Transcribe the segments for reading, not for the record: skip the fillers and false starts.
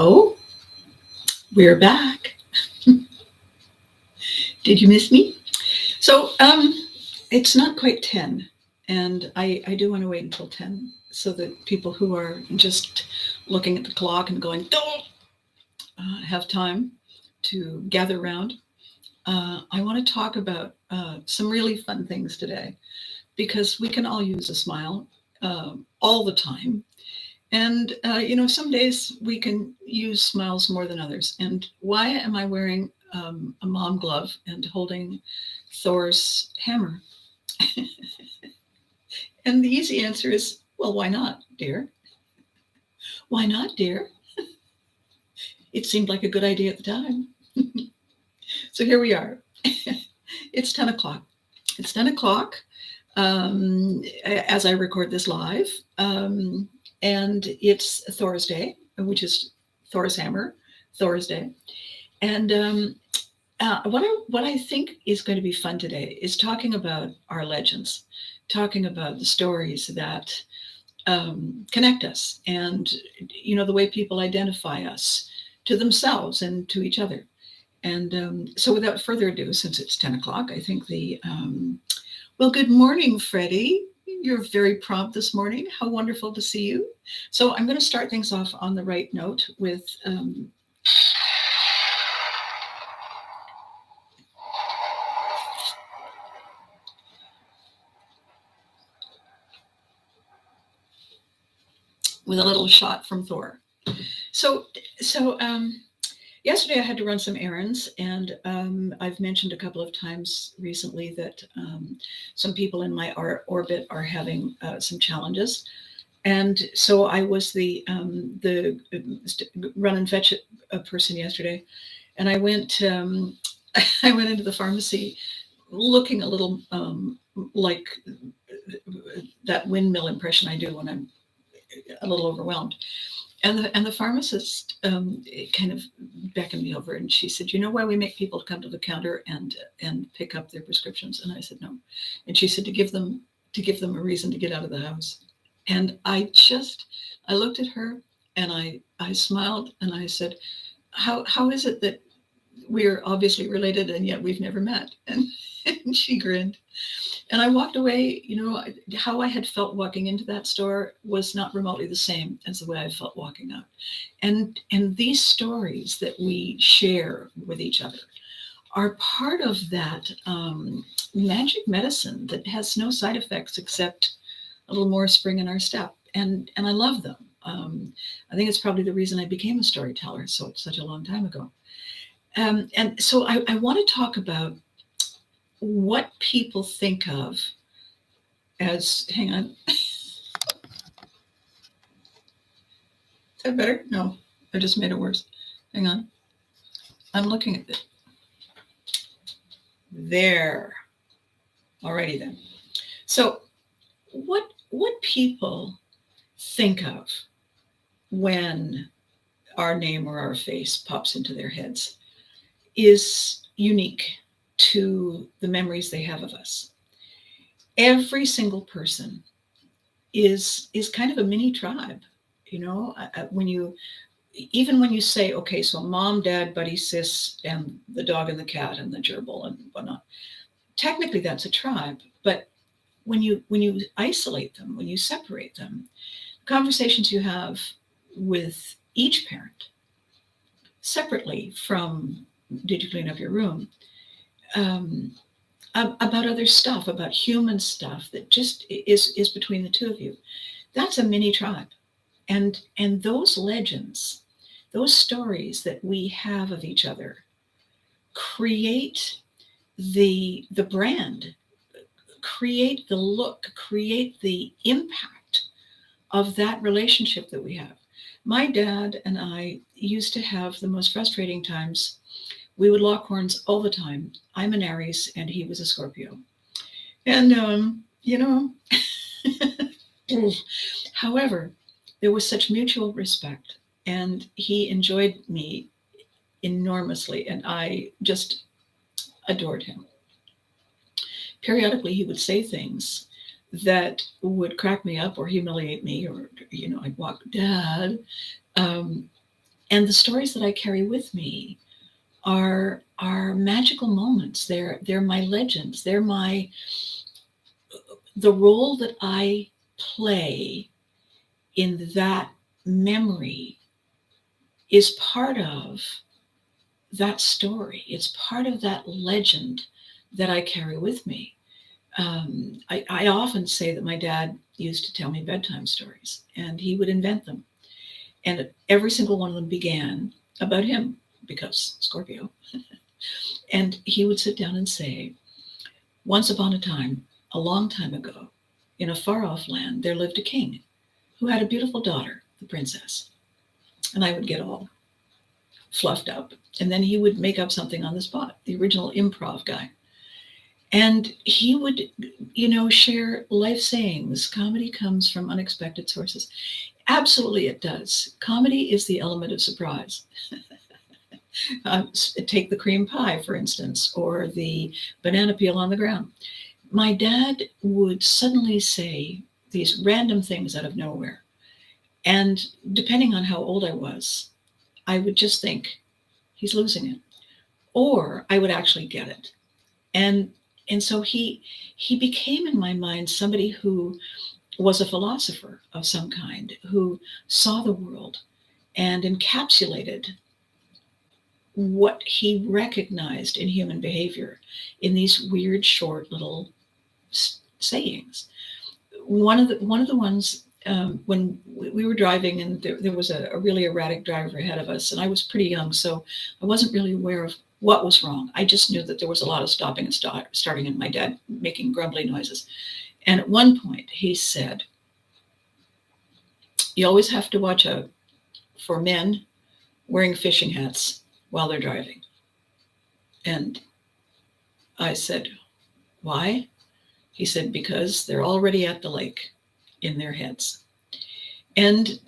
Hello, we're back. Did you miss me? So, it's not quite 10, and I do want to wait until 10 so that people who are just looking at the clock and going, don't have time to gather around. I want to talk about some really fun things today because we can all use a smile all the time. And some days we can use smiles more than others. And why am I wearing a mom glove and holding Thor's hammer? And the easy answer is, well, why not, dear? Why not, dear? It seemed like a good idea at the time. So here we are. It's 10 o'clock. It's 10 o'clock as I record this live. And it's Thor's Day, which is Thor's hammer, Thor's Day. And what I think is going to be fun today is talking about our legends, talking about the stories that connect us, and the way people identify us to themselves and to each other. And so, without further ado, since it's 10 o'clock, I think well, good morning, Freddie. You're very prompt this morning. How wonderful to see you. So I'm going to start things off on the right note with a little shot from Thor. So yesterday I had to run some errands, and I've mentioned a couple of times recently that some people in my orbit are having some challenges. And so I was the run and fetch person yesterday, and I went I went into the pharmacy looking a little like that windmill impression I do when I'm a little overwhelmed. And the pharmacist kind of beckoned me over, and she said, "You know why we make people come to the counter and pick up their prescriptions?" And I said, "No." And she said, to give them a reason to get out of the house." And I looked at her, and I smiled, and I said, how is it that we're obviously related and yet we've never met? And she grinned. And I walked away. How I had felt walking into that store was not remotely the same as the way I felt walking out. And these stories that we share with each other are part of that magic medicine that has no side effects except a little more spring in our step. And I love them. I think it's probably the reason I became a storyteller such a long time ago. And so I want to talk about what people think of as, hang on. Is that better? No, I just made it worse. Hang on. I'm looking at it. There. Alrighty then. So what people think of when our name or our face pops into their heads is unique to the memories they have of us. Every single person is kind of a mini tribe. When you say, okay, so mom, dad, buddy, sis, and the dog and the cat and the gerbil and whatnot, technically that's a tribe. But when you isolate them, when you separate them, conversations you have with each parent separately from did you clean up your room, about other stuff, about human stuff that just is between the two of you, that's a mini tribe. And those legends, those stories that we have of each other create the brand, create the look, create the impact of that relationship that we have. My dad and I used to have the most frustrating times. We would lock horns all the time. I'm an Aries and he was a Scorpio. And, however, there was such mutual respect, and he enjoyed me enormously, and I just adored him. Periodically, he would say things that would crack me up or humiliate me, or, I'd walk, Dad. And the stories that I carry with me are magical moments. They're my legends. They're the role that I play in that memory is part of that story. It's part of that legend that I carry with me. I often say that my dad used to tell me bedtime stories, and he would invent them. And every single one of them began about him, because Scorpio. And he would sit down and say, once upon a time, a long time ago, in a far off land, there lived a king who had a beautiful daughter, the princess. And I would get all fluffed up. And then he would make up something on the spot, the original improv guy. And he would, share life sayings. Comedy comes from unexpected sources. Absolutely, it does. Comedy is the element of surprise. Take the cream pie, for instance, or the banana peel on the ground. My dad would suddenly say these random things out of nowhere. And depending on how old I was, I would just think, he's losing it. Or I would actually get it. And so he became in my mind somebody who was a philosopher of some kind, who saw the world and encapsulated what he recognized in human behavior in these weird, short little sayings. One of the ones, when we were driving, and there was a really erratic driver ahead of us, and I was pretty young, so I wasn't really aware of what was wrong. I just knew that there was a lot of stopping and starting, and my dad making grumbly noises. And at one point, he said, "You always have to watch out for men wearing fishing hats while they're driving." And I said, "Why?" He said, "Because they're already at the lake in their heads." And,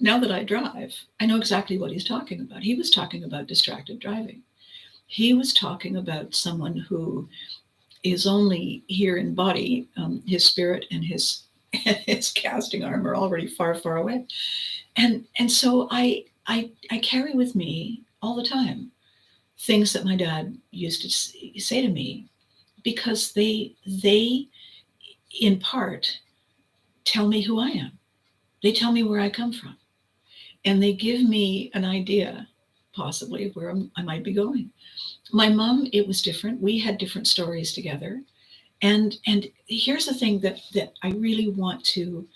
now that I drive, I know exactly what he's talking about. He was talking about distracted driving. He was talking about someone who is only here in body. His spirit and his casting arm are already far, far away. And so I carry with me all the time things that my dad used to say to me, because they in part tell me who I am. They tell me where I come from, and they give me an idea, possibly, of where I might be going. My mom, it was different. We had different stories together. And here's the thing that I really want to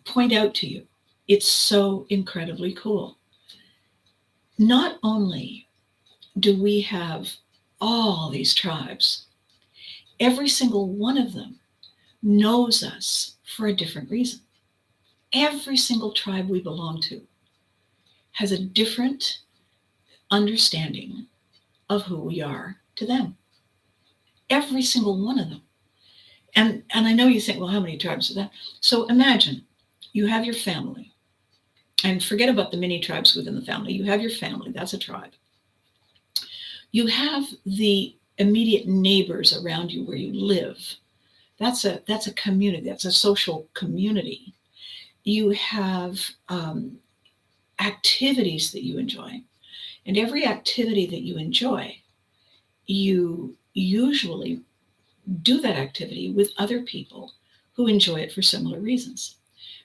point out to you. It's so incredibly cool. Not only do we have all these tribes, every single one of them knows us for a different reason. Every single tribe we belong to has a different understanding of who we are to them. Every single one of them. And I know you think, well, how many tribes are that? So imagine you have your family, and forget about the mini tribes within the family. You have your family, that's a tribe. You have the immediate neighbors around you where you live. That's a community, that's a social community. You have activities that you enjoy. And every activity that you enjoy, you usually do that activity with other people who enjoy it for similar reasons.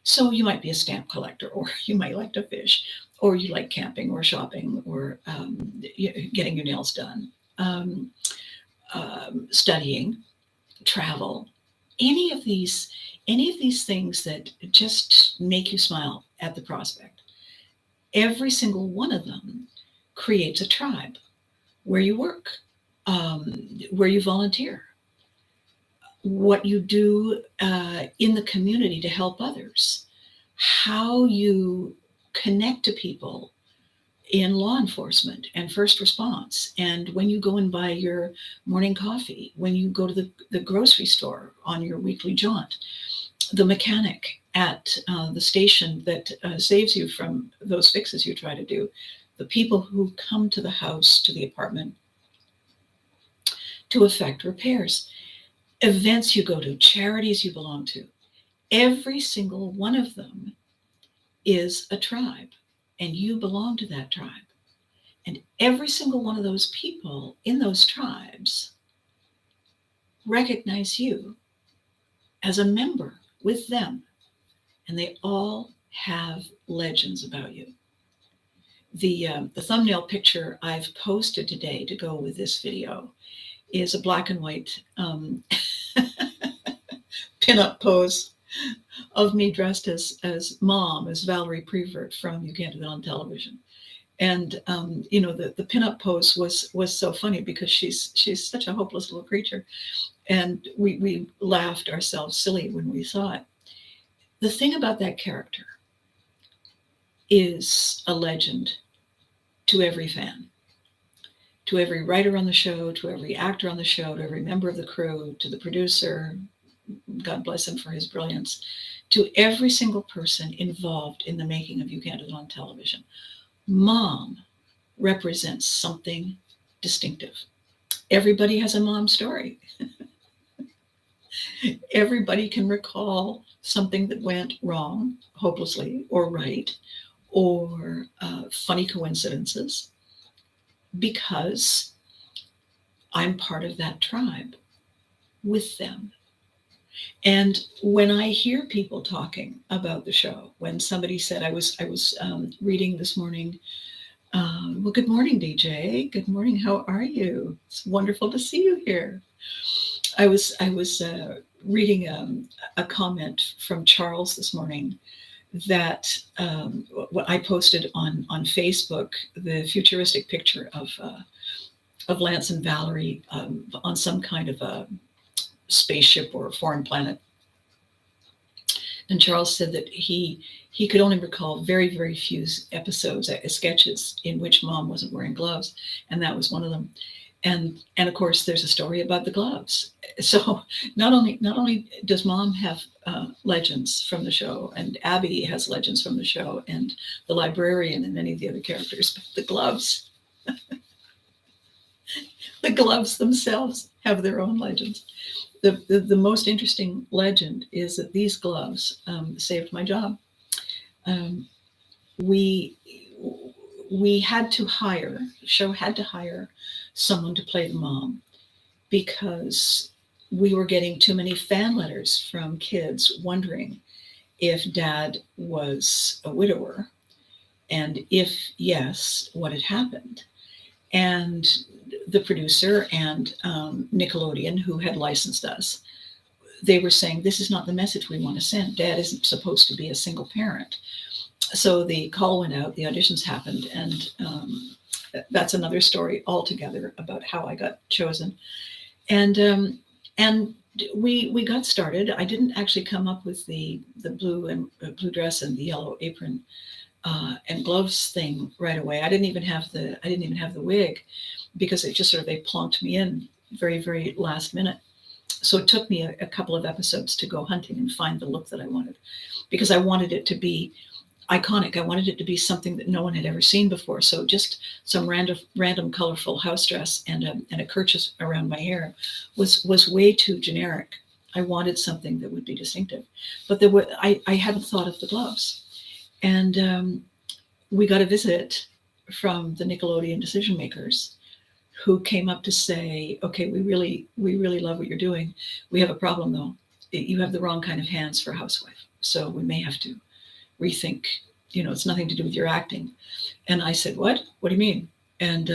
So you might be a stamp collector, or you might like to fish, or you like camping or shopping, or getting your nails done, studying, travel, any of these things that just make you smile at the prospect. Every single one of them creates a tribe where you work, where you volunteer, what you do in the community to help others, how you connect to people in law enforcement and first response, and when you go and buy your morning coffee, when you go to the grocery store on your weekly jaunt, the mechanic at the station that saves you from those fixes you try to do, the people who come to the house, to the apartment, to effect repairs, events you go to, charities you belong to. Every single one of them is a tribe. and you belong to that tribe. And every single one of those people in those tribes recognize you as a member with them, and they all have legends about you. The thumbnail picture I've posted today to go with this video is a black and white pinup pose of me dressed as mom, as Valerie Prevert from You Can't Do That on Television. And the pinup pose was so funny because she's such a hopeless little creature, and we laughed ourselves silly when we saw it. The thing about that character is a legend to every fan, to every writer on the show, to every actor on the show, to every member of the crew, to the producer, God bless him for his brilliance, to every single person involved in the making of You Can't Do It on Television. Mom represents something distinctive. Everybody has a mom story. Everybody can recall something that went wrong, hopelessly, or right, or funny coincidences, because I'm part of that tribe with them. And when I hear people talking about the show, when somebody said, I was reading this morning, well, good morning, DJ. Good morning. How are you? It's wonderful to see you here. I was reading a comment from Charles this morning that what I posted on Facebook, the futuristic picture of Lance and Valerie on some kind of a spaceship or a foreign planet. And Charles said that he could only recall very, very few episodes, sketches in which Mom wasn't wearing gloves, and that was one of them. And of course, there's a story about the gloves. So not only does Mom have legends from the show, and Abby has legends from the show, and the librarian and many of the other characters, but the gloves, the gloves themselves have their own legends. The most interesting legend is that these gloves saved my job. We had to hire, the show had to hire someone to play the mom because we were getting too many fan letters from kids wondering if Dad was a widower, and if yes, what had happened. And the producer and Nickelodeon, who had licensed us, they were saying, this is not the message we want to send. Dad isn't supposed to be a single parent. So the call went out, the auditions happened, and that's another story altogether about how I got chosen. And we got started. I didn't actually come up with the blue dress and the yellow apron and gloves thing right away. I didn't even have the wig, because it just sort of, they plunked me in very, very last minute. So it took me a couple of episodes to go hunting and find the look that I wanted, because I wanted it to be iconic. I wanted it to be something that no one had ever seen before. So just some random colorful house dress and a kerchief around my hair was way too generic. I wanted something that would be distinctive, but I hadn't thought of the gloves. And we got a visit from the Nickelodeon decision makers, who came up to say, okay, we really love what you're doing. We have a problem though. You have the wrong kind of hands for a housewife. So we may have to rethink, it's nothing to do with your acting. And I said, what do you mean? And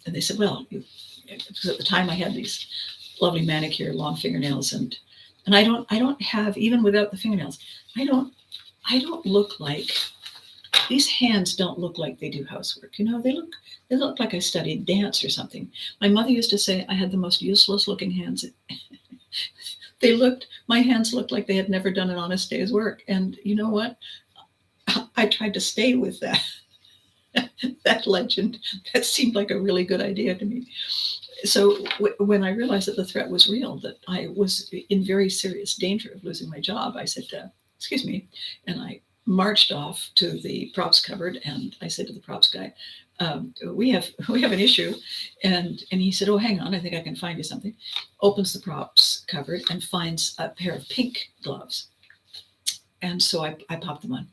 they said, well, because at the time I had these lovely manicure, long fingernails, and I don't have, even without the fingernails, I don't look like, these hands don't look like they do housework. They look like I studied dance or something. My mother used to say I had the most useless looking hands. My hands looked like they had never done an honest day's work. And you know what? I tried to stay with that legend. That seemed like a really good idea to me. So when I realized that the threat was real, that I was in very serious danger of losing my job, I said, excuse me. And I marched off to the props cupboard, and I said to the props guy, we have an issue. And he said, oh, hang on, I think I can find you something. Opens the props cupboard and finds a pair of pink gloves. And so I popped them on.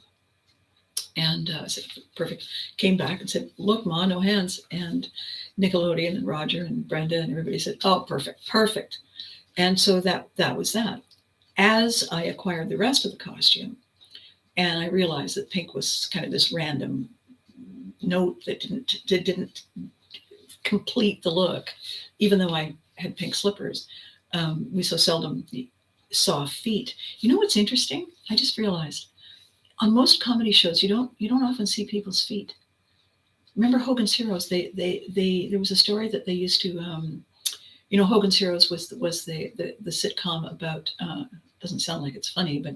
And I said, perfect. Came back and said, look, Ma, no hands. And Nickelodeon and Roger and Brenda and everybody said, oh, perfect, perfect. And so that was that. As I acquired the rest of the costume, and I realized that pink was kind of this random note that didn't complete the look, even though I had pink slippers. We so seldom saw feet. You know what's interesting? I just realized on most comedy shows you don't often see people's feet. Remember Hogan's Heroes? They there was a story that they used to. Hogan's Heroes was the sitcom about. Doesn't sound like it's funny, but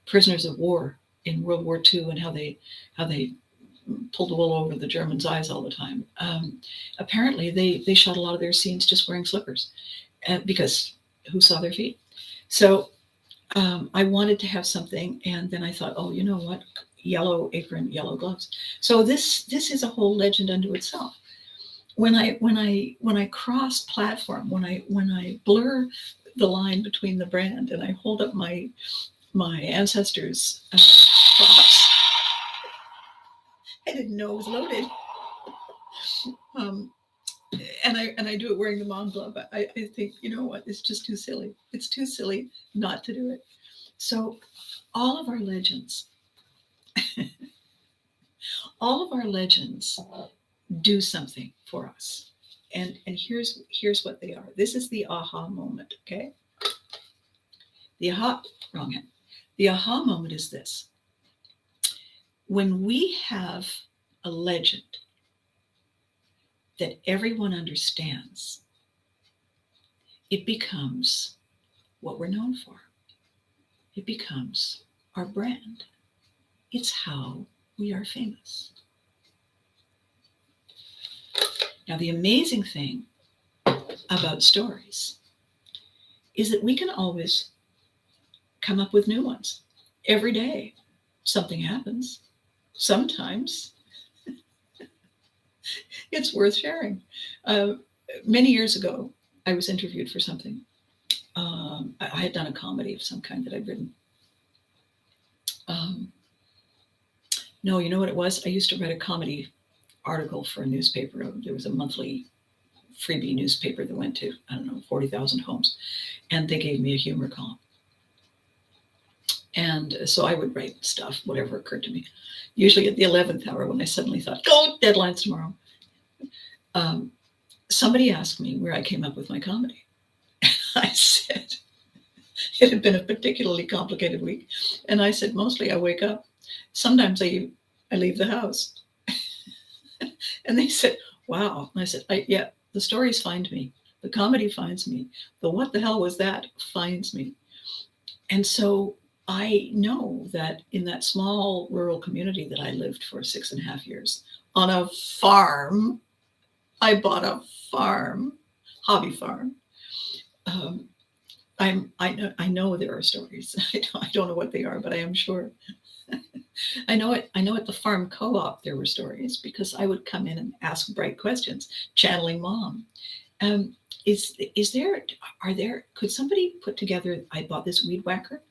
prisoners of war in World War II and how they pulled the wool over the Germans' eyes all the time. Apparently, they shot a lot of their scenes just wearing slippers, because who saw their feet? So I wanted to have something, and then I thought, oh, you know what? Yellow apron, yellow gloves. So this is a whole legend unto itself. When I cross platform, when I blur the line between the brand and I hold up my ancestors' props, I didn't know it was loaded. And I do it wearing the mom glove. I think, you know what? It's just too silly. It's too silly not to do it. So all of our legends, do something for us. And here's what they are. This is the aha moment, okay? The aha moment is this. When we have a legend that everyone understands, it becomes what we're known for. It becomes our brand. It's how we are famous. Now, the amazing thing about stories is that we can always come up with new ones. Every day, something happens. Sometimes it's worth sharing. Many years ago, I was interviewed for something. I had done a comedy of some kind that I'd written. No, you know what it was? I used to write a comedy article for a newspaper. There was a monthly freebie newspaper that went to, 40,000 homes. And they gave me a humor column. And so I would write stuff, whatever occurred to me. Usually at the 11th hour when I suddenly thought, go, deadline's tomorrow. Somebody asked me where I came up with my comedy. I said, it had been a particularly complicated week. And I said, mostly I wake up. Sometimes I leave the house. And they said, wow. And I said, yeah, the stories find me. The comedy finds me. The what the hell was that finds me. And so I know that in that small rural community that I lived for 6.5 years on a farm, I bought a farm, hobby farm. I know there are stories. I don't know what they are, but I am sure. I know at the farm co-op there were stories because I would come in and ask bright questions, channeling mom. Could somebody put together, I bought this weed whacker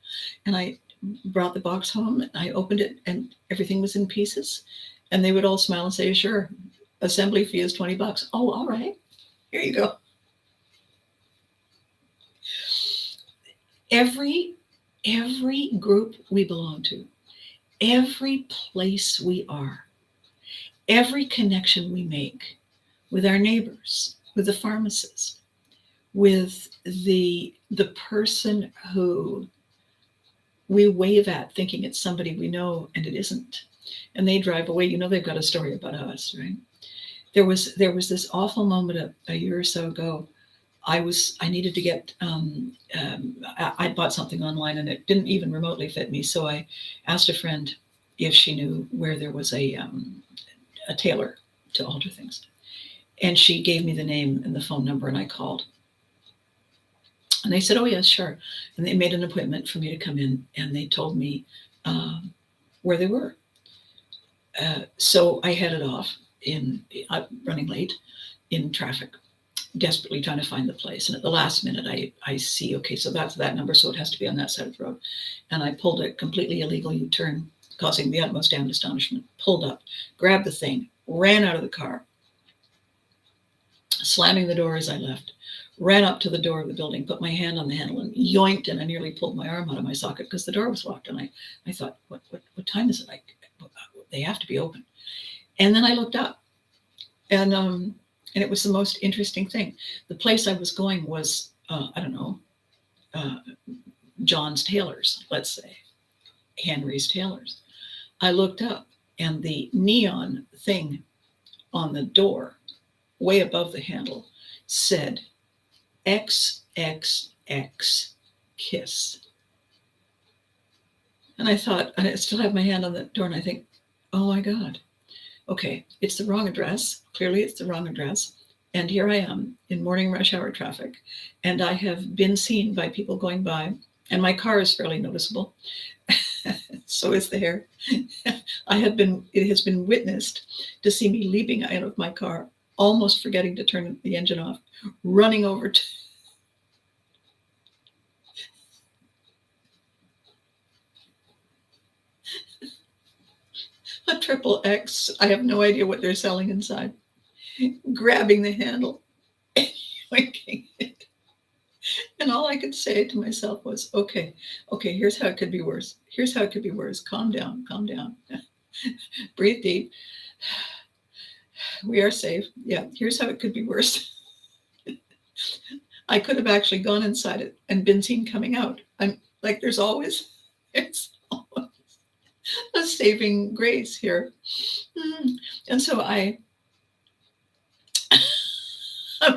and I brought the box home and I opened it and everything was in pieces and they would all smile and say, sure, assembly fee is $20. Oh, all right, here you go. Every group we belong to, every place we are, every connection we make with our neighbors, with the pharmacist, with the person who we wave at thinking it's somebody we know and it isn't, and they drive away, they've got a story about us, right? There was this awful moment a year or so ago. I needed to get, I bought something online and it didn't even remotely fit me. So I asked a friend if she knew where there was a tailor to alter things. And she gave me the name and the phone number and I called. And they said, oh, yes, sure. And they made an appointment for me to come in and they told me where they were. So I headed off running late in traffic, desperately trying to find the place. And at the last minute, I see, okay, so that's that number, so it has to be on that side of the road. And I pulled a completely illegal U-turn causing the utmost damn astonishment, pulled up, grabbed the thing, ran out of the car, slamming the door as I left, ran up to the door of the building, put my hand on the handle and yoinked, and I nearly pulled my arm out of my socket because the door was locked. And I thought, what time is it? They have to be open. And then I looked up, and it was the most interesting thing. The place I was going was, I don't know, John's Tailors, let's say, Henry's Tailors. I looked up, and the neon thing on the door, way above the handle, said XXX Kiss. And I thought, and I still have my hand on the door, and I think, oh my God, okay, it's the wrong address. Clearly it's the wrong address. And here I am in morning rush hour traffic, and I have been seen by people going by, and my car is fairly noticeable. So is the hair. It has been witnessed to see me leaping out of my car, almost forgetting to turn the engine off, running over to a triple X. I have no idea what they're selling inside. Grabbing the handle and yoinking it. And all I could say to myself was, okay, here's how it could be worse. Here's how it could be worse. Calm down. Breathe deep. We are safe. Yeah, here's how it could be worse. I could have actually gone inside it and been seen coming out. I'm like, there's always a saving grace here. And so I'm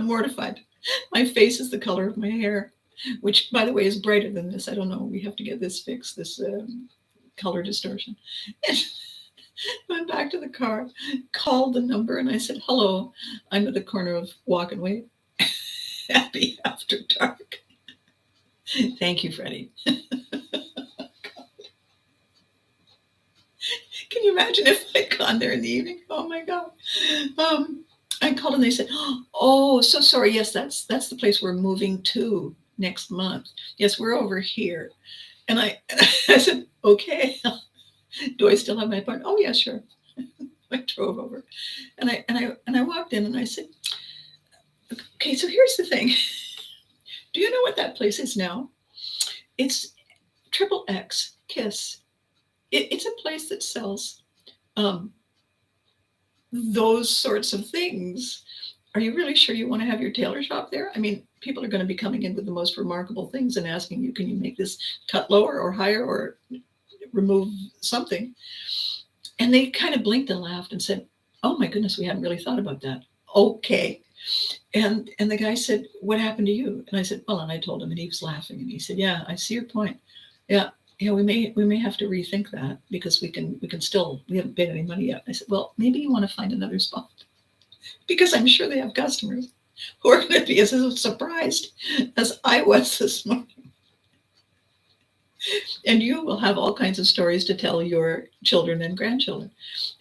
mortified. My face is the color of my hair, which, by the way, is brighter than this. I don't know. We have to get this fixed, this color distortion. And went back to the car, called the number, and I said, hello, I'm at the corner of Walk and Wait. Happy after dark. Thank you, Freddie. Can you imagine if I'd gone there in the evening? Oh my God. I called and they said, oh, so sorry. Yes, that's the place we're moving to next month. Yes, we're over here. And I said, okay. Do I still have my appointment? Oh yeah, sure. I drove over, and I walked in and I said, okay, so here's the thing. Do you know what that place is now? It's Triple X Kiss. It's a place that sells those sorts of things. Are you really sure you want to have your tailor shop there? I mean, people are going to be coming in with the most remarkable things and asking you, can you make this cut lower or higher or remove something? And they kind of blinked and laughed and said, oh my goodness, we hadn't really thought about that. Okay. And the guy said, what happened to you? And I said, well, and I told him, and he was laughing, and he said, yeah, I see your point. Yeah, we may have to rethink that because we haven't paid any money yet. I said, well, maybe you want to find another spot, because I'm sure they have customers who are going to be as surprised as I was this morning. And you will have all kinds of stories to tell your children and grandchildren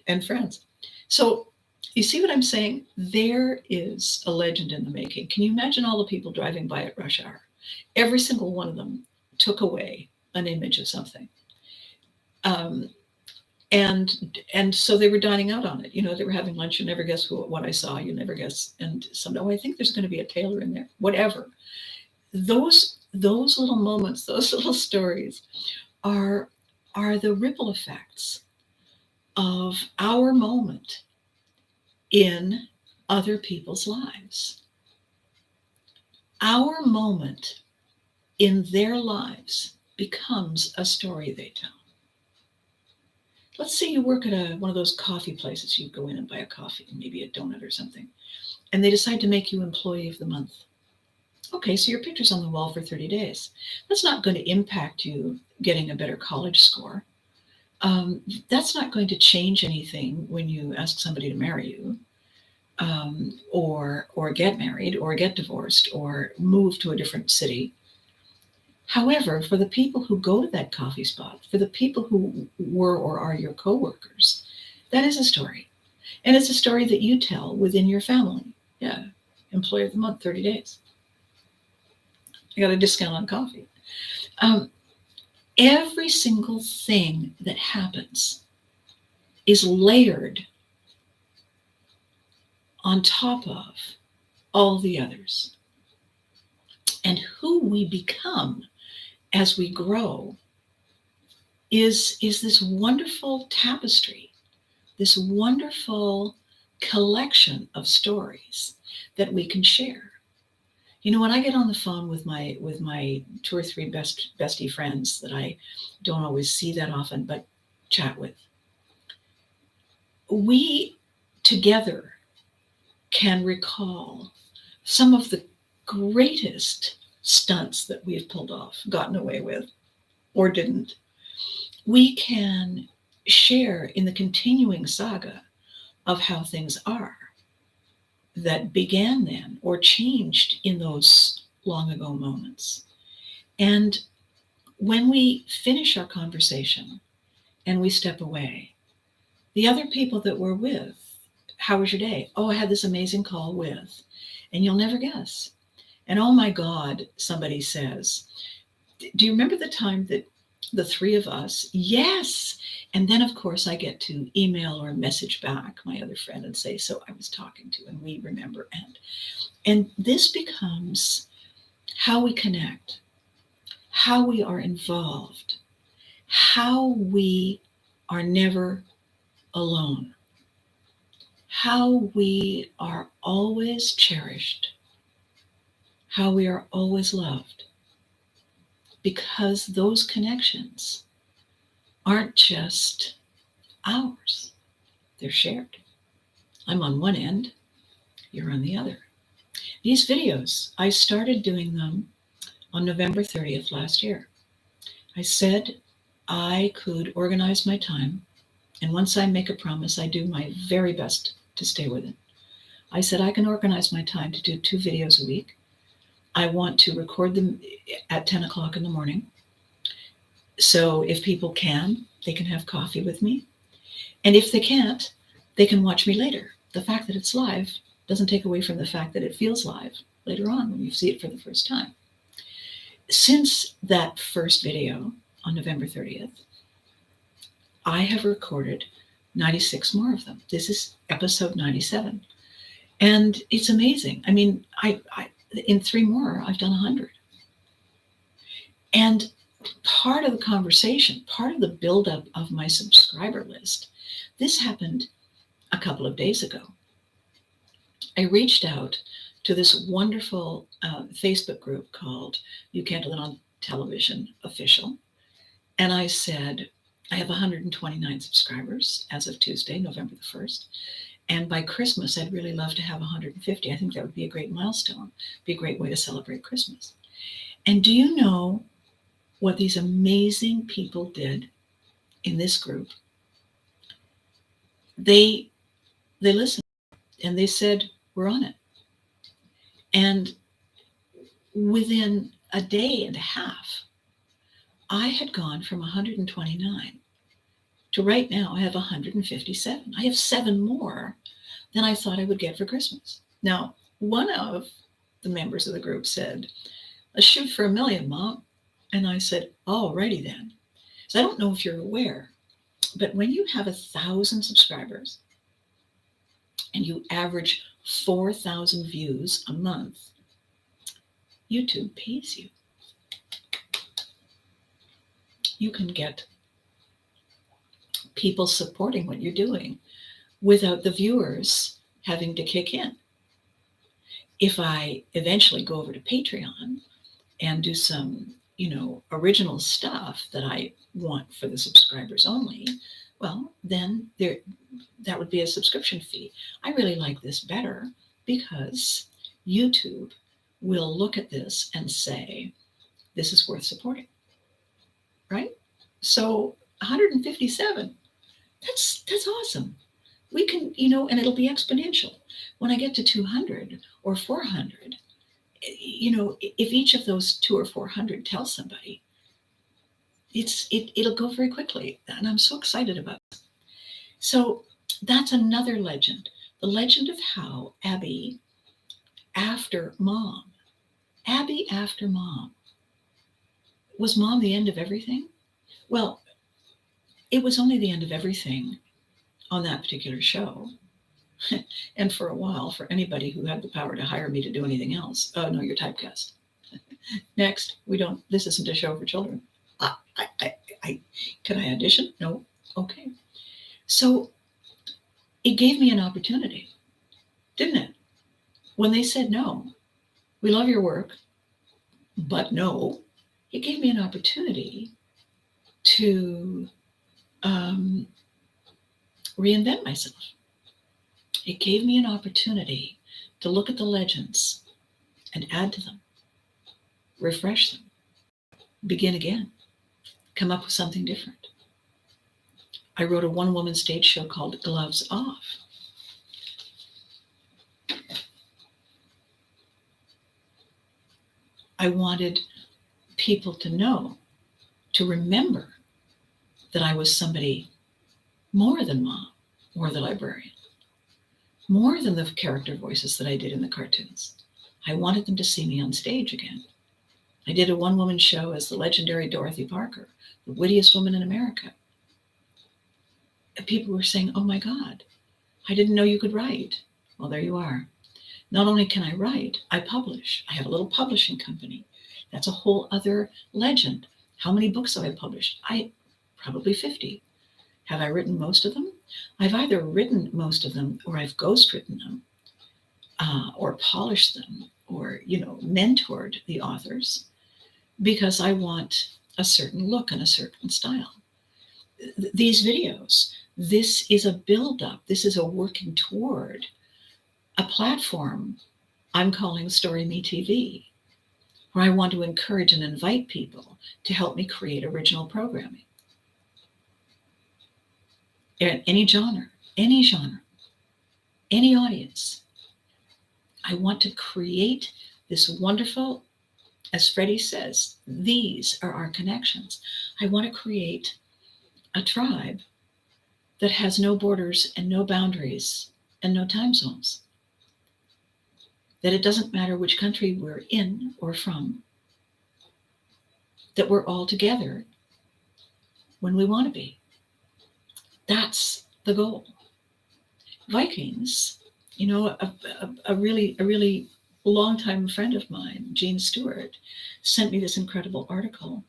and friends. So you see what I'm saying? There is a legend in the making. Can you imagine all the people driving by at rush hour? Every single one of them took away an image of something. And so they were dining out on it. You know, they were having lunch. You never guess what I saw. You never guess. And oh, I think there's going to be a tailor in there. Whatever. Those little moments, those little stories are the ripple effects of our moment in other people's lives. Our moment in their lives becomes a story they tell. Let's say you work at one of those coffee places. You go in and buy a coffee, maybe a donut or something, and they decide to make you Employee of the Month. Okay, so your picture's on the wall for 30 days. That's not going to impact you getting a better college score. That's not going to change anything when you ask somebody to marry you, or get married, or get divorced, or move to a different city. However, for the people who go to that coffee spot, for the people who were or are your coworkers, that is a story. And it's a story that you tell within your family. Yeah, Employee of the Month, 30 days. I got a discount on coffee. Every single thing that happens is layered on top of all the others. And who we become as we grow is this wonderful tapestry, this wonderful collection of stories that we can share. You know, when I get on the phone with my two or three bestie friends that I don't always see that often, but chat with, we together can recall some of the greatest stunts that we have pulled off, gotten away with, or didn't. We can share in the continuing saga of how things are that began then or changed in those long ago moments. And when we finish our conversation and we step away, the other people that we're with, how was your day? Oh, I had this amazing call with, and you'll never guess. And oh my God, somebody says, do you remember the time that the three of us? Yes. And then, of course, I get to email or message back my other friend and say, so I was talking to, and we remember. And this becomes how we connect, how we are involved, how we are never alone, how we are always cherished, how we are always loved, because those connections aren't just ours, they're shared. I'm on one end, you're on the other. These videos, I started doing them on November 30th last year. I said I could organize my time, and once I make a promise, I do my very best to stay with it. I said I can organize my time to do 2 videos a week. I want to record them at 10 o'clock in the morning. So if people can, they can have coffee with me. And if they can't, they can watch me later. The fact that it's live doesn't take away from the fact that it feels live later on when you see it for the first time. Since that first video on November 30th, I have recorded 96 more of them. This is episode 97. And it's amazing. I mean, I in 3 more, I've done 100. And part of the conversation, part of the buildup of my subscriber list, this happened a couple of days ago. I reached out to this wonderful Facebook group called You Can't Live on Television Official. And I said, I have 129 subscribers as of Tuesday, November the 1st. And by Christmas, I'd really love to have 150. I think that would be a great milestone, be a great way to celebrate Christmas. And do you know what these amazing people did in this group? They listened and they said, we're on it. And within a day and a half, I had gone from 129 to right now I have 157. I have 7 more than I thought I would get for Christmas. Now, one of the members of the group said, let's shoot for 1 million, Mom. And I said, alrighty then. So I don't know if you're aware, but when you have 1,000 subscribers and you average 4,000 views a month, YouTube pays you. You can get people supporting what you're doing without the viewers having to kick in. If I eventually go over to Patreon and do some, original stuff that I want for the subscribers only, well, then that would be a subscription fee. I really like this better because YouTube will look at this and say, this is worth supporting, right? So 157, that's awesome. We can, and it'll be exponential. When I get to 200 or 400, if each of those 200 or 400 tells somebody, it'll go very quickly. And I'm so excited about it. So that's another legend, the legend of how Abby after mom, was mom the end of everything? Well, it was only the end of everything on that particular show. And for a while, for anybody who had the power to hire me to do anything else, oh no, you're typecast. Next, we don't. This isn't a show for children. I can I audition? No. Okay. So it gave me an opportunity, didn't it? When they said no, we love your work, but no, it gave me an opportunity to reinvent myself. It gave me an opportunity to look at the legends and add to them, refresh them, begin again, come up with something different. I wrote a one-woman stage show called Gloves Off. I wanted people to know, to remember that I was somebody more than mom or the librarian, more than the character voices that I did in the cartoons. I wanted them to see me on stage again. I did a one-woman show as the legendary Dorothy Parker, the wittiest woman in America. And people were saying, oh my God, I didn't know you could write. Well, there you are. Not only can I write, I publish. I have a little publishing company. That's a whole other legend. How many books have I published? Probably 50. Have I written most of them? I've either written most of them or I've ghostwritten them or polished them or, mentored the authors because I want a certain look and a certain style. These videos, this is a build-up. This is a working toward a platform I'm calling Story Me TV, where I want to encourage and invite people to help me create original programming. In any genre, any audience. I want to create this wonderful, as Freddie says, these are our connections. I want to create a tribe that has no borders and no boundaries and no time zones. That it doesn't matter which country we're in or from, that we're all together when we want to be. That's the goal. Vikings, a really longtime friend of mine, Jean Stewart, sent me this incredible article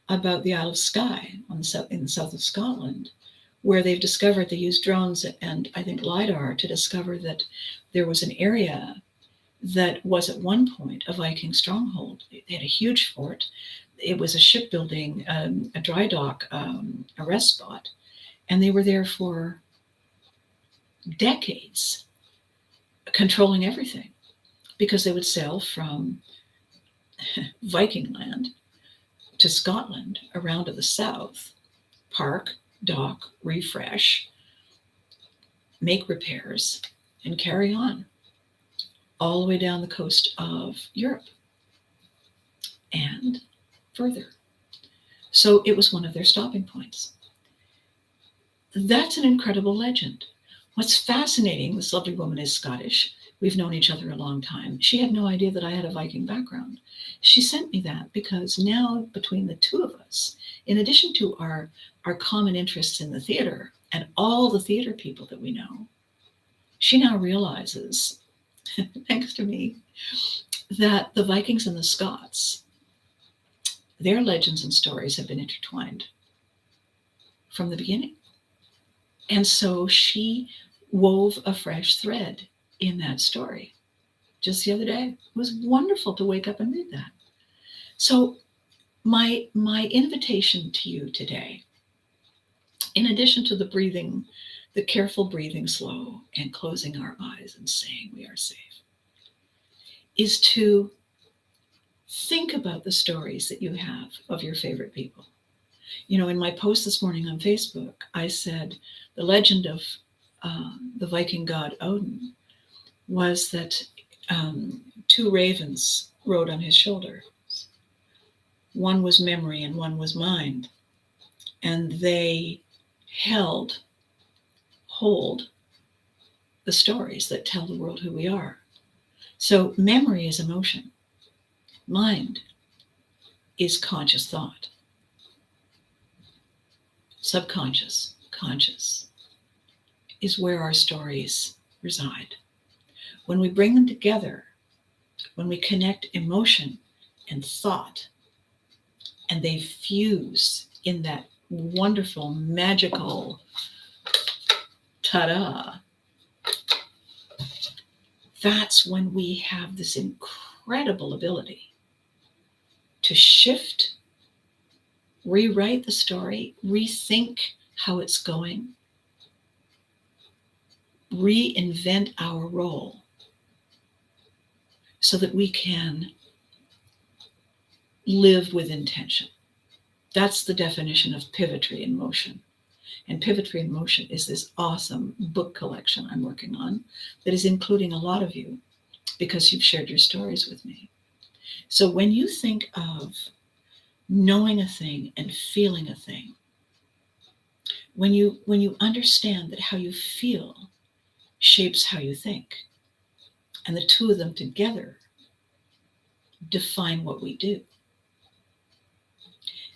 about the Isle of Skye in the south of Scotland, where they've discovered they used drones and I think LiDAR to discover that there was an area that was at one point a Viking stronghold. They had a huge fort. It was a shipbuilding, a dry dock, a rest spot. And they were there for decades, controlling everything, because they would sail from Viking land to Scotland, around to the south, park, dock, refresh, make repairs, and carry on all the way down the coast of Europe and further. So it was one of their stopping points. That's an incredible legend. What's fascinating, this lovely woman is Scottish. We've known each other a long time. She had no idea that I had a Viking background. She sent me that because now between the two of us, in addition to our common interests in the theater and all the theater people that we know, she now realizes, thanks to me, that the Vikings and the Scots, their legends and stories have been intertwined from the beginning. And so she wove a fresh thread in that story just the other day. It was wonderful to wake up and read that. So my invitation to you today, in addition to the breathing, the careful breathing slow and closing our eyes and saying we are safe, is to think about the stories that you have of your favorite people. In my post this morning on Facebook, I said the legend of the Viking god Odin was that two ravens rode on his shoulder. One was memory and one was mind. And they hold the stories that tell the world who we are. So memory is emotion. Mind is conscious thought. subconscious, conscious is where our stories reside. When we bring them together, when we connect emotion and thought, and they fuse in that wonderful, magical ta-da, that's when we have this incredible ability to shift, rewrite the story, rethink how it's going, reinvent our role so that we can live with intention. That's the definition of pivotry in motion. And Pivotry in Motion is this awesome book collection I'm working on that is including a lot of you because you've shared your stories with me. So when you think of knowing a thing and feeling a thing, when you understand that how you feel shapes how you think, and the two of them together define what we do.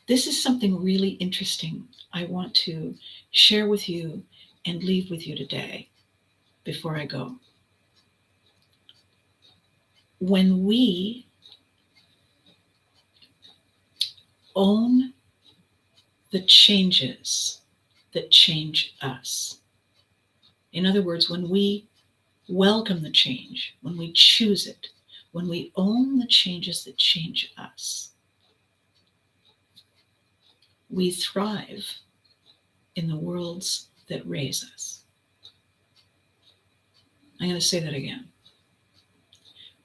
This is something really interesting I want to share with you and leave with you today before I go. When we own the changes that change us, in other words, when we welcome the change, when we choose it, when we own the changes that change us, we thrive in the worlds that raise us. I'm going to say that again.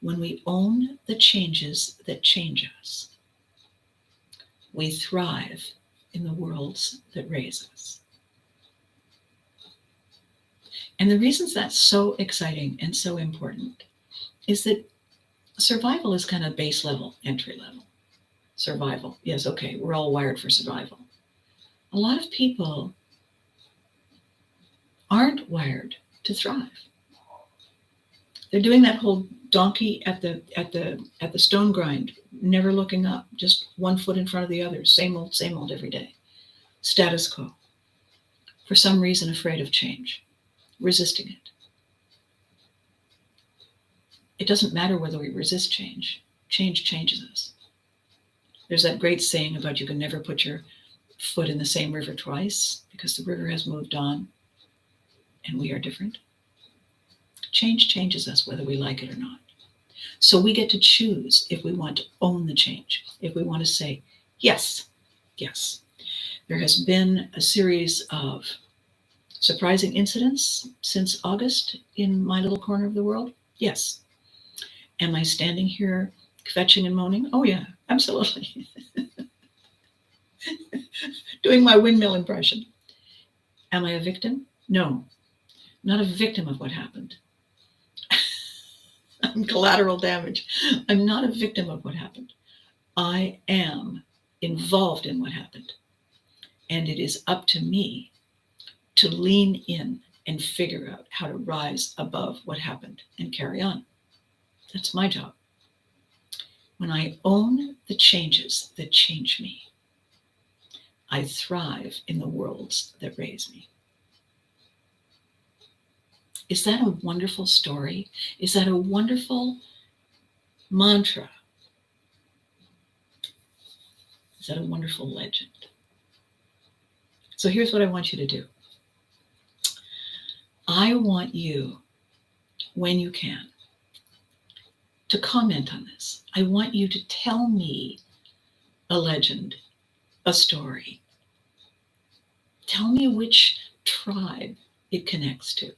When we own the changes that change us, we thrive in the worlds that raise us. And the reasons that's so exciting and so important is that survival is kind of base level, entry level. Survival. Yes, okay, we're all wired for survival. A lot of people aren't wired to thrive. They're doing that whole donkey at the stone grind, never looking up, just one foot in front of the other, same old every day. Status quo. For some reason afraid of change, resisting it. It doesn't matter whether we resist change. Change changes us. There's that great saying about you can never put your foot in the same river twice because the river has moved on and we are different. Change changes us whether we like it or not. So we get to choose if we want to own the change, if we want to say, yes, yes. There has been a series of surprising incidents since August in my little corner of the world. Yes. Am I standing here kvetching and moaning? Oh yeah, absolutely. Doing my windmill impression. Am I a victim? No, not a victim of what happened. I'm collateral damage. I'm not a victim of what happened. I am involved in what happened. And it is up to me to lean in and figure out how to rise above what happened and carry on. That's my job. When I own the changes that change me, I thrive in the worlds that raise me. Is that a wonderful story? Is that a wonderful mantra? Is that a wonderful legend? So here's what I want you to do. I want you, when you can, to comment on this. I want you to tell me a legend, a story. Tell me which tribe it connects to.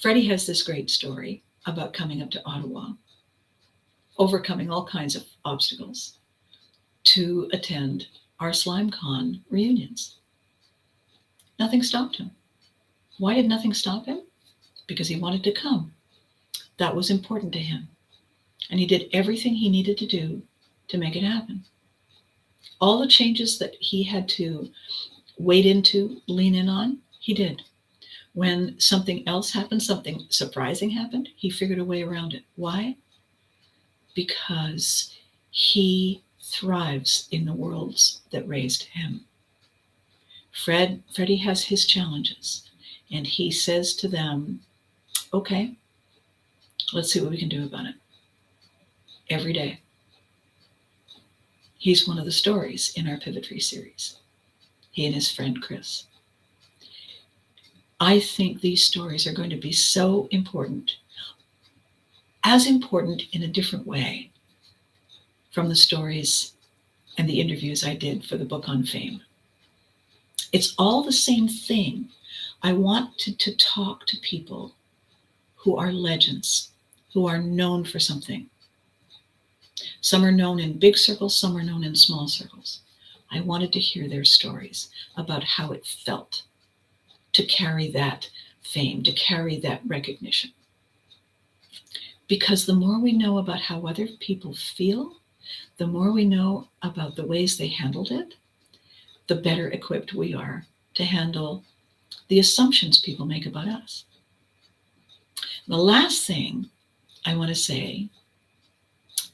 Freddie has this great story about coming up to Ottawa, overcoming all kinds of obstacles to attend our SlimeCon reunions. Nothing stopped him. Why did nothing stop him? Because he wanted to come. That was important to him. And he did everything he needed to do to make it happen. All the changes that he had to wade into, lean in on, he did. When something else happened, something surprising happened, he figured a way around it. Why? Because he thrives in the worlds that raised him. Freddie has his challenges, and he says to them, okay, let's see what we can do about it. Every day. He's one of the stories in our Pivot Tree series. He and his friend Chris. I think these stories are going to be so important, as important in a different way from the stories and the interviews I did for the book on fame. It's all the same thing. I want to talk to people who are legends, who are known for something. Some are known in big circles, some are known in small circles. I wanted to hear their stories about how it felt to carry that fame, to carry that recognition. Because the more we know about how other people feel, the more we know about the ways they handled it, the better equipped we are to handle the assumptions people make about us. The last thing I want to say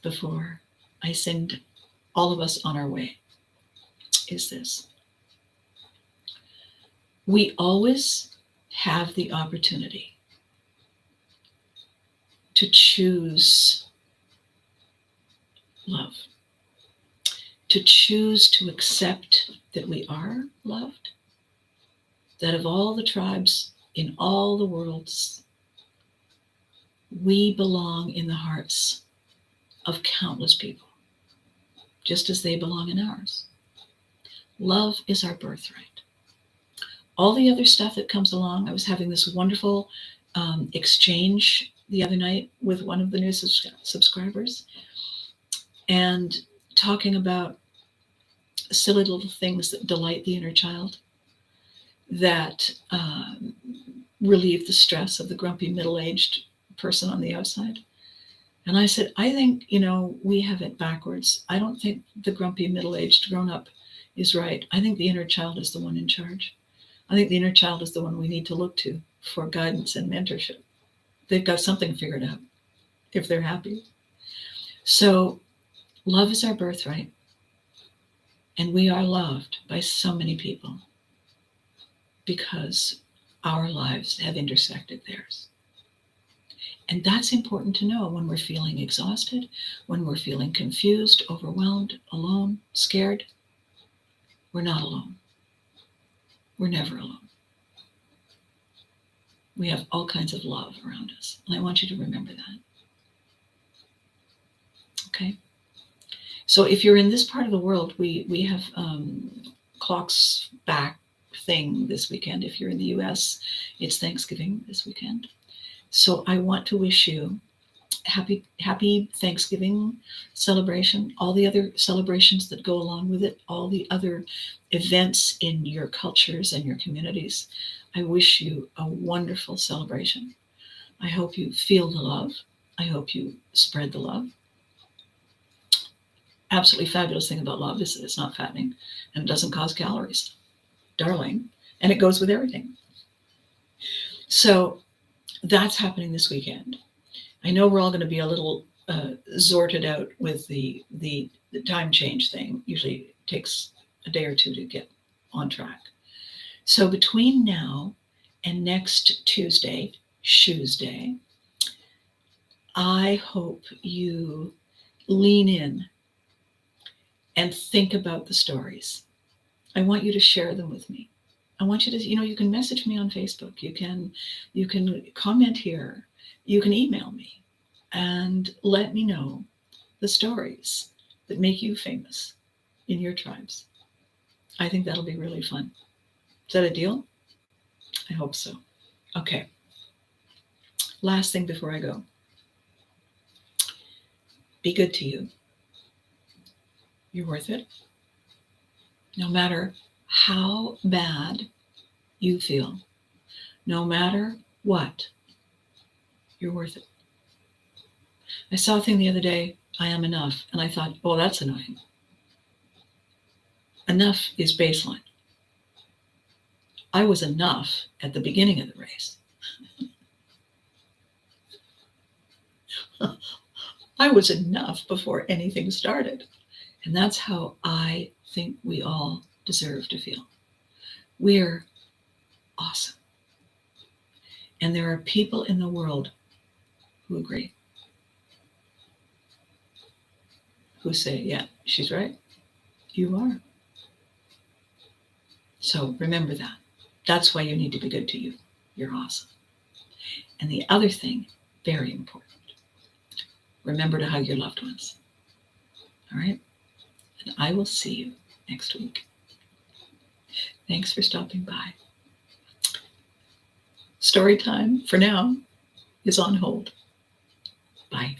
before I send all of us on our way is this. We always have the opportunity to choose love, to choose to accept that we are loved, that of all the tribes in all the worlds, we belong in the hearts of countless people, just as they belong in ours. Love is our birthright. All the other stuff that comes along, I was having this wonderful exchange the other night with one of the new subscribers and talking about silly little things that delight the inner child, that relieve the stress of the grumpy middle-aged person on the outside. And I said, I think, we have it backwards. I don't think the grumpy middle-aged grown-up is right. I think the inner child is the one in charge. I think the inner child is the one we need to look to for guidance and mentorship. They've got something figured out if they're happy. So love is our birthright. And we are loved by so many people because our lives have intersected theirs. And that's important to know when we're feeling exhausted, when we're feeling confused, overwhelmed, alone, scared. We're not alone. We're never alone. We have all kinds of love around us. And I want you to remember that. Okay? So if you're in this part of the world, we have clocks back thing this weekend. If you're in the US, it's Thanksgiving this weekend. So I want to wish you happy Thanksgiving celebration, all the other celebrations that go along with it, all the other events in your cultures and your communities. I wish you a wonderful celebration. I hope you feel the love. I hope you spread the love. Absolutely fabulous thing about love is that it's not fattening and it doesn't cause calories. Darling. And it goes with everything. So that's happening this weekend. I know we're all going to be a little zorted out with the time change thing. Usually it takes a day or two to get on track. So between now and next Tuesday, Shoes Day, I hope you lean in and think about the stories. I want you to share them with me. I want you to, you can message me on Facebook. You can comment here. You can email me and let me know the stories that make you famous in your tribes. I think that'll be really fun. Is that a deal? I hope so. Okay. Last thing before I go. Be good to you. You're worth it. No matter how bad you feel, no matter what, you're worth it. I saw a thing the other day, I am enough, and I thought, oh, that's annoying. Enough is baseline. I was enough at the beginning of the race. I was enough before anything started. And that's how I think we all deserve to feel. We're awesome. And there are people in the world who agree, who say, yeah, she's right. You are. So remember that. That's why you need to be good to you. You're awesome. And the other thing, very important, remember to hug your loved ones. All right? And I will see you next week. Thanks for stopping by. Story time, for now, is on hold. Bye.